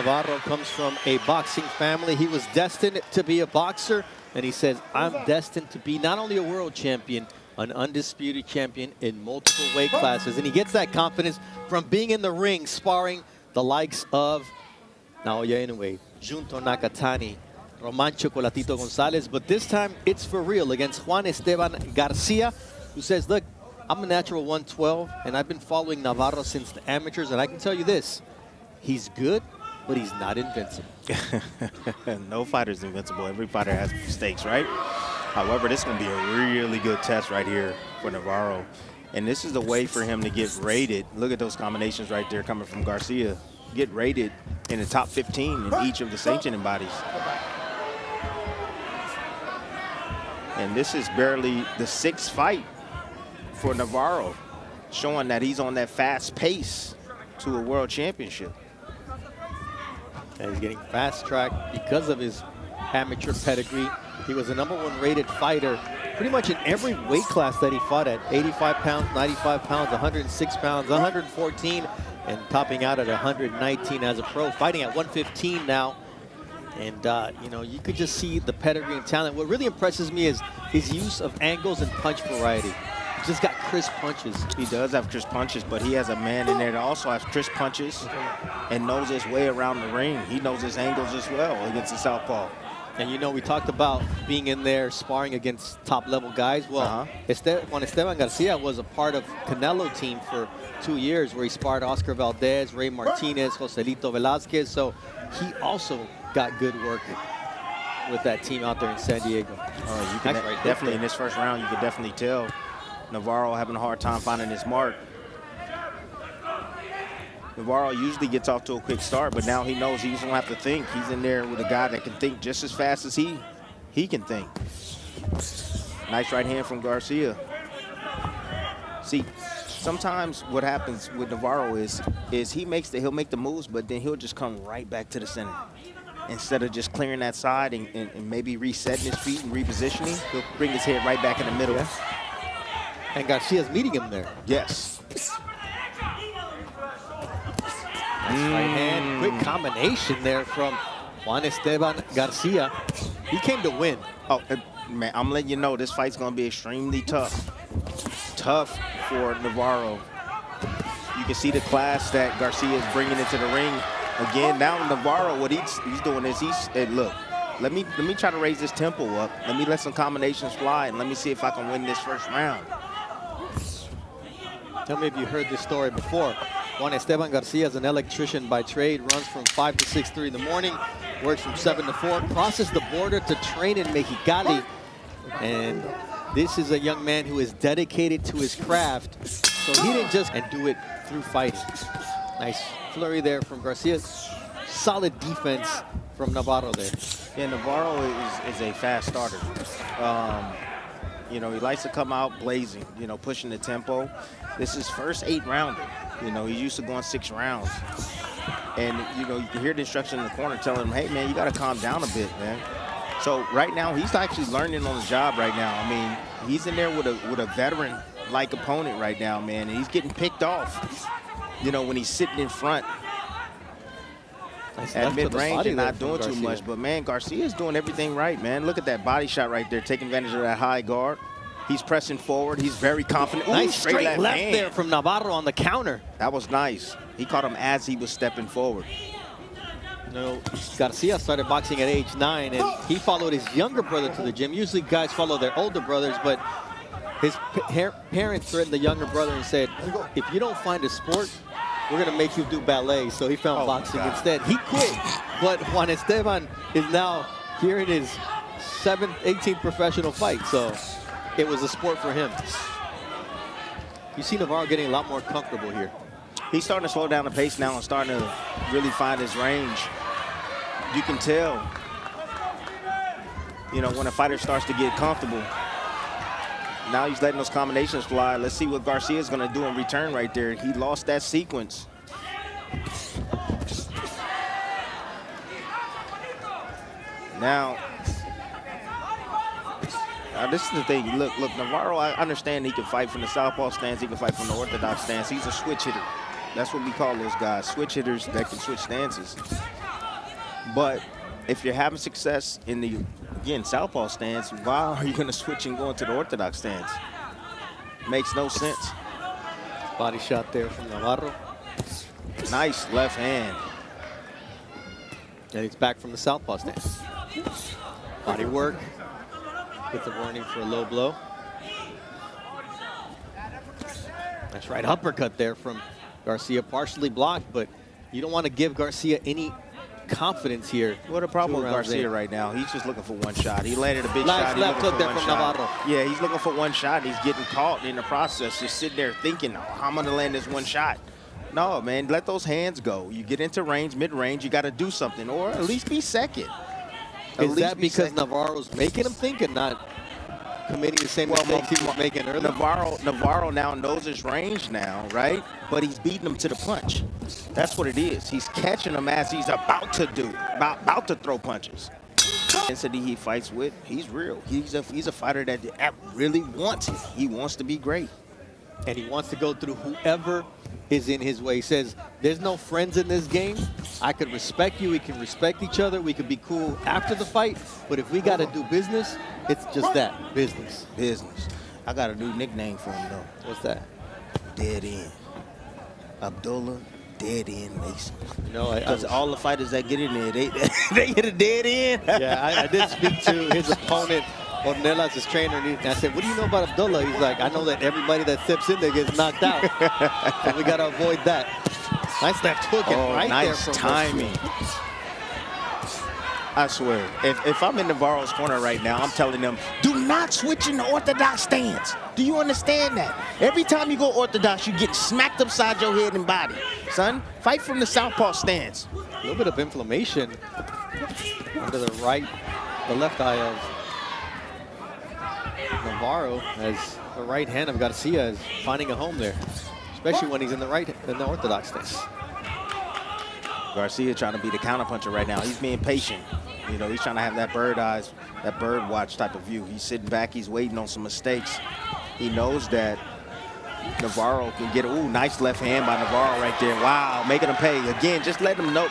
Navarro comes from a boxing family. He was destined to be a boxer, and he says, I'm destined to be not only a world champion, an undisputed champion in multiple weight classes. And he gets that confidence from being in the ring, sparring the likes of Naoya Inoue, Junto Nakatani, Roman Chocolatito Gonzalez. But this time, it's for real against Juan Esteban Garcia, who says, look, I'm a natural 112, and I've been following Navarro since the amateurs, and I can tell you this, he's good, but he's not invincible. No fighter's invincible. Every fighter has mistakes, right? However, this is going to be a really good test right here for Navarro. And this is the way for him to get rated. Look at those combinations right there coming from Garcia. Get rated in the top 15 in each of the sanctioning bodies. And this is barely the 6th fight for Navarro, showing that he's on that fast pace to a world championship. And he's getting fast-tracked because of his amateur pedigree. He was the #1 rated fighter pretty much in every weight class that he fought at. 85 pounds, 95 pounds, 106 pounds, 114, and topping out at 119 as a pro, fighting at 115 now. And, you know, you could just see the pedigree and talent. What really impresses me is his use of angles and punch variety. He's just got crisp punches. He does have crisp punches, but he has a man in there that also has crisp punches and knows his way around the ring. He knows his angles as well against the southpaw. And, you know, we talked about being in there sparring against top-level guys. Well, Juan Esteban Garcia was a part of Canelo team for 2 years, where he sparred Oscar Valdez, Ray Martinez, Joselito Velazquez. So he also got good work with that team out there in San Diego. You can definitely, in this first round, you could definitely tell Navarro having a hard time finding his mark. Navarro usually gets off to a quick start, but now he knows he doesn't have to think. He's in there with a guy that can think just as fast as he can think. Nice right hand from Garcia. See, sometimes what happens with Navarro is he'll make the moves, but then he'll just come right back to the center. Instead of just clearing that side and maybe resetting his feet and repositioning, he'll bring his head right back in the middle. Yeah. And Garcia's meeting him there. Yes. Nice right hand. Quick combination there from Juan Esteban Garcia. He came to win. Oh, man, I'm letting you know this fight's going to be extremely tough. Tough for Navarro. You can see the class that Garcia is bringing into the ring. Again, now Navarro, what he's doing is look, let me try to raise this tempo up. Let me let some combinations fly, and let me see if I can win this first round. Tell me if you heard this story before. Juan Esteban Garcia is an electrician by trade, runs from 5 to 6:30 in the morning, works from 7 to 4, crosses the border to train in Mexicali. And this is a young man who is dedicated to his craft. So he didn't just do it through fighting. Nice flurry there from Garcia. Solid defense from Navarro there. Yeah, Navarro is a fast starter. You know, he likes to come out blazing, you know, pushing the tempo. This is first 8-rounder. You know, he's used to going 6 rounds. And, you know, you can hear the instruction in the corner telling him, hey, man, you got to calm down a bit, man. So right now, he's actually learning on the job right now. I mean, he's in there with a veteran-like opponent right now, man, and he's getting picked off, you know, when he's sitting in front. Nice at mid-range and not doing too much. But, man, Garcia's doing everything right, man. Look at that body shot right there, taking advantage of that high guard. He's pressing forward. He's very confident. Nice straight left there from Navarro on the counter. That was nice. He caught him as he was stepping forward. You know, Garcia started boxing at age 9, and he followed his younger brother to the gym. Usually guys follow their older brothers, but his parents threatened the younger brother and said, if you don't find a sport, we're going to make you do ballet. So he found boxing instead. He quit, but Juan Esteban is now here in his 18th professional fight. So it was a sport for him. You see Navarro getting a lot more comfortable here. He's starting to slow down the pace now and starting to really find his range. You can tell, you know, when a fighter starts to get comfortable. Now he's letting those combinations fly. Let's see what Garcia's going to do in return right there. He lost that sequence. Now this is the thing. Look, Navarro, I understand he can fight from the southpaw stance. He can fight from the orthodox stance. He's a switch hitter. That's what we call those guys, switch hitters that can switch stances. But if you're having success in the, again, southpaw stance, why are you going to switch and go into the orthodox stance? Makes no sense. Body shot there from Navarro. Nice left hand. And he's back from the southpaw stance. Body work. Gets a warning for a low blow. Nice right uppercut there from Garcia, partially blocked, but you don't want to give Garcia any confidence here. What a problem with Garcia right now. He's just looking for one shot. He landed a big nice shot. Left hook there from Navarro. Yeah, he's looking for one shot. He's getting caught in the process, just sitting there thinking, oh, how am I going to land this one shot? No, man, let those hands go. You get into range, mid-range, you got to do something, or at least be second. Is that because Navarro's making him think and not committing the same mistakes he was making earlier? Navarro now knows his range now, right? But he's beating him to the punch. That's what it is. He's catching him as he's about to throw punches. The intensity he fights with, he's real. He's a fighter that really wants it. He wants to be great. And he wants to go through whoever is in his way. He says, there's no friends in this game. I could respect you. We can respect each other. We could be cool after the fight. But if we got to do business, it's just that, business. Business. I got a new nickname for him, though. What's that? Dead End. Abdullah Dead End Mason. You know, because all the fighters that get in there, they hit a dead end. Yeah, I did speak to his opponent, Ornelas, his trainer, and I said, what do you know about Abdullah? He's like, I know that everybody that steps in there gets knocked out. So we got to avoid that. Nice left hook and right there from timing. I swear, if I'm in Navarro's corner right now, I'm telling them, do not switch in the orthodox stance. Do you understand that? Every time you go orthodox, you get smacked upside your head and body. Son, fight from the southpaw stance. A little bit of inflammation under the left eye of Navarro, as the right hand of Garcia is finding a home there, especially when he's in the orthodox stance. Garcia trying to be the counterpuncher right now. He's being patient. You know, he's trying to have that bird eyes, that bird watch type of view. He's sitting back. He's waiting on some mistakes. He knows that Navarro can get nice left hand by Navarro right there. Wow, making him pay. Again, just let him go.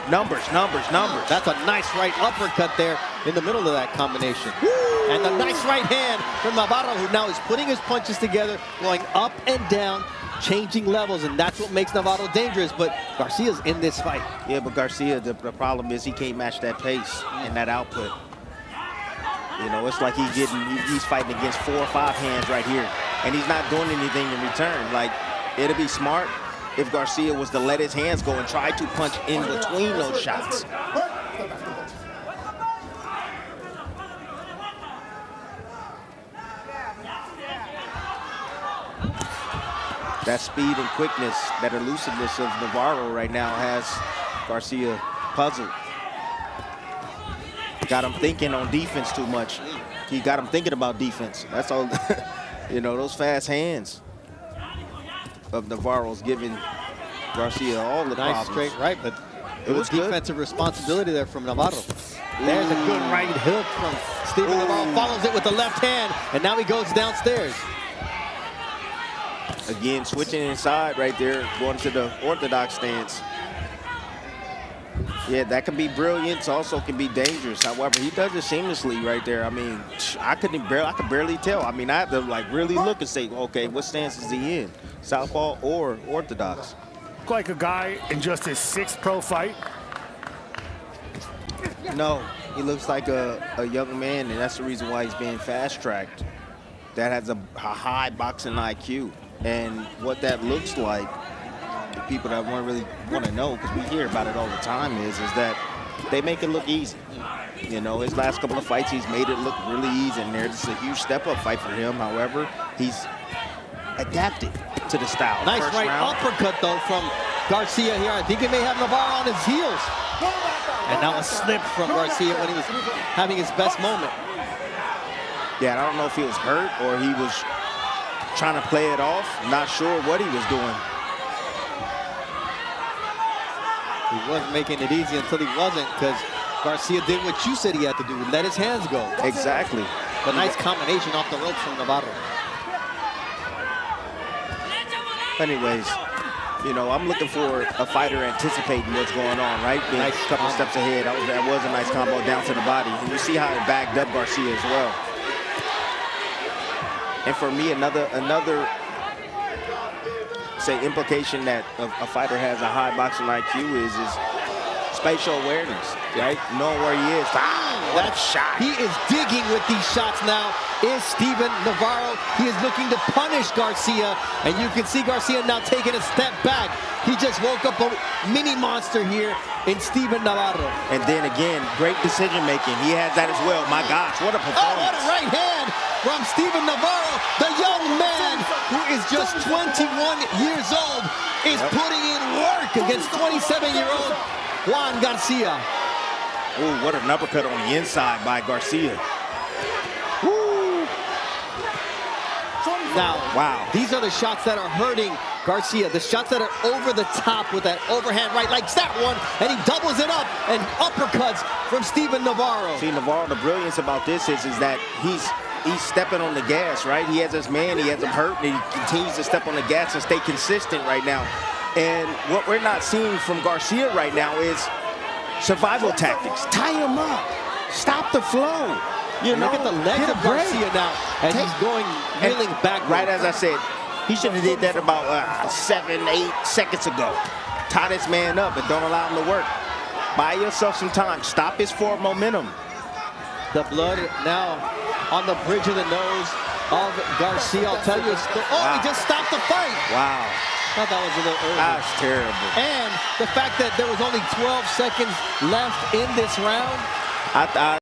Numbers. That's a nice right uppercut there in the middle of that combination. Woo! And a nice right hand from Navarro, who now is putting his punches together, going up and down, changing levels, and that's what makes Navarro dangerous. But Garcia's in this fight. Yeah, but Garcia, the problem is he can't match that pace and that output. You know, it's like he's fighting against 4 or 5 hands right here, and he's not doing anything in return. Like, it'd be smart if Garcia was to let his hands go and try to punch in between those shots. That speed and quickness, that elusiveness of Navarro right now has Garcia puzzled. Got him thinking on defense too much. He got him thinking about defense. That's all. You know, those fast hands of Navarro's giving Garcia all the problems. Nice straight right, but it was defensive responsibility there from Navarro. There's a good right hook from Steven Navarro. Follows it with the left hand, and now he goes downstairs. Again, switching inside right there, going to the orthodox stance. Yeah, that can be brilliant. Also can be dangerous. However, he does it seamlessly right there. I mean, I could barely tell. I mean, I had to like really look and say, okay, what stance is he in? Southpaw or orthodox? Like a guy in just his 6th pro fight. No, he looks like a young man, and that's the reason why he's being fast-tracked. That has a high boxing IQ. And what that looks like, the people that really want to know, because we hear about it all the time, is that they make it look easy. You know, his last couple of fights, he's made it look really easy, and there's a huge step-up fight for him. However, he's adapted to the style. Nice right uppercut, though, from Garcia here. I think he may have Navarro on his heels. And now a slip from Garcia when he was having his best moment. Yeah, I don't know if he was hurt or he was trying to play it off. Not sure what he was doing. He wasn't making it easy until he wasn't, because Garcia did what you said he had to do, let his hands go. Exactly. A nice combination off the ropes from Navarro. Anyways, You know, I'm looking for a fighter anticipating what's going on, right? Being Nice a couple combo. steps ahead. That was a nice combo down to the body. And you see how it bagged up Garcia as well. And for me, another say implication that a fighter has a high boxing IQ is spatial awareness, right? Knowing where he is. What a shot. He is digging with these shots now. Is Steven Navarro. He is looking to punish Garcia, and you can see Garcia now taking a step back. He just woke up a mini monster here in Steven Navarro. And then again, great decision making. He has that as well. My gosh, what a performance. Oh, what a right hand from Steven Navarro. The young man who is just 21 years old is putting in work against 27-year-old Juan Garcia. Ooh, what an uppercut on the inside by Garcia. Woo. Now, wow. These are the shots that are hurting Garcia. The shots that are over the top with that overhand right, like that one, and he doubles it up and uppercuts from Steven Navarro. See, Navarro, the brilliance about this is that he's stepping on the gas, right? He has his man, he has him hurt, and he continues to step on the gas and stay consistent right now. And what we're not seeing from Garcia right now is survival tactics. Tie him up. Stop the flow. You know, look at the legs of Garcia now as he's going, reeling back. Right as I said, he should have did that about 7, 8 seconds ago. Tie this man up and don't allow him to work. Buy yourself some time. Stop his forward momentum. The blood now on the bridge of the nose of Garcia. I'll tell you, he just stopped the fight. Wow. I thought that was a little early. That's terrible. And the fact that there was only 12 seconds left in this round.